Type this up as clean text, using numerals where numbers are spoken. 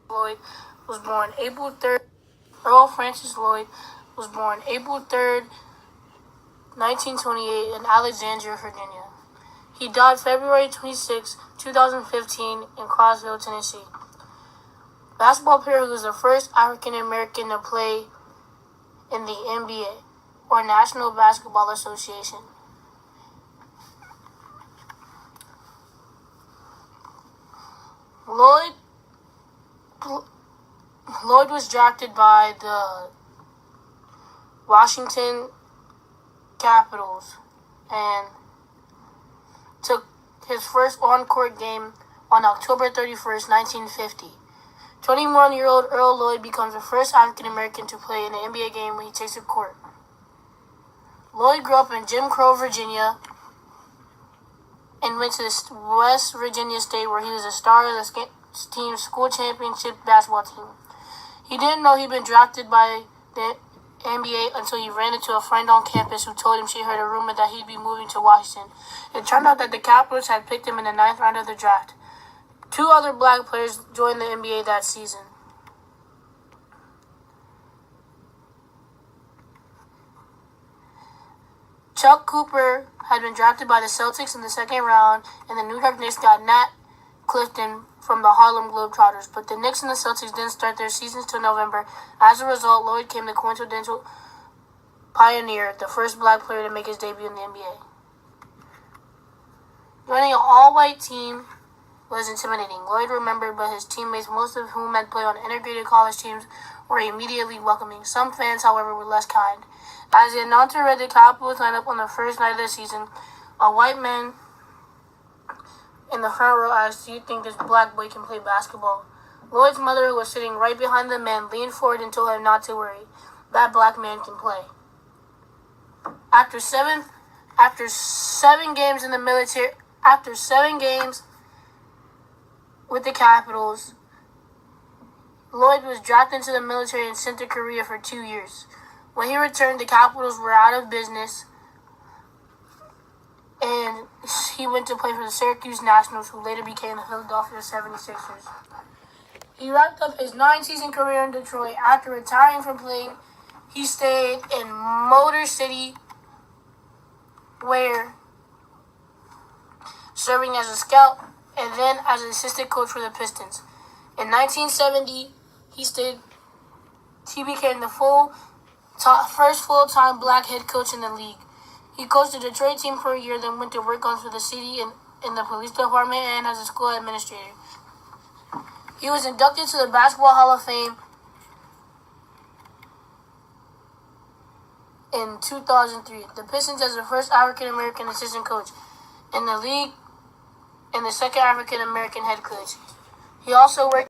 Lloyd was born April 3rd. Earl Francis Lloyd was born April 3rd, 1928 in Alexandria, Virginia. He died February 26, 2015 in Crossville, Tennessee. Basketball player who was the first African American to play in the NBA, or National Basketball Association. Lloyd was drafted by the Washington Capitals and took his first on-court game on October 31st, 1950. 21-year-old Earl Lloyd becomes the first African-American to play in an NBA game when he takes the court. Lloyd grew up in Jim Crow, Virginia, and went to the West Virginia State, where he was a star of the team's school championship basketball team. He didn't know he'd been drafted by the NBA until he ran into a friend on campus who told him she heard a rumor that he'd be moving to Washington. It turned out that the Capitals had picked him in the 9th round of the draft. 2 other black players joined the NBA that season. Chuck Cooper had been drafted by the Celtics in the 2nd round, and the New York Knicks got Nat Clifton from the Harlem Globetrotters. But the Knicks and the Celtics didn't start their seasons till November. As a result, Lloyd became the coincidental pioneer, the first black player to make his debut in the NBA. Joining an all-white team was intimidating. Lloyd remembered, but his teammates, most of whom had played on integrated college teams, were immediately welcoming. Some fans, however, were less kind. As the announcer read the Capitals lineup on the first night of the season, a white man in the front row asked, "Do you think this black boy can play basketball?" Lloyd's mother, who was sitting right behind the man, leaned forward and told him not to worry. That black man can play. After seven games with the Capitals, Lloyd was drafted into the military and sent to Korea for 2 years. When he returned, the Capitals were out of business, and he went to play for the Syracuse Nationals, who later became the Philadelphia 76ers. He wrapped up his 9-season career in Detroit. After retiring from playing, he stayed in Motor City, where serving as a scout and then as an assistant coach for the Pistons. In 1970, he became the first full-time black head coach in the league. He coached the Detroit team for a year, then went to work for the city in the police department and as a school administrator. He was inducted to the Basketball Hall of Fame in 2003. The Pistons as the first African-American assistant coach in the league and the second African-American head coach. He also worked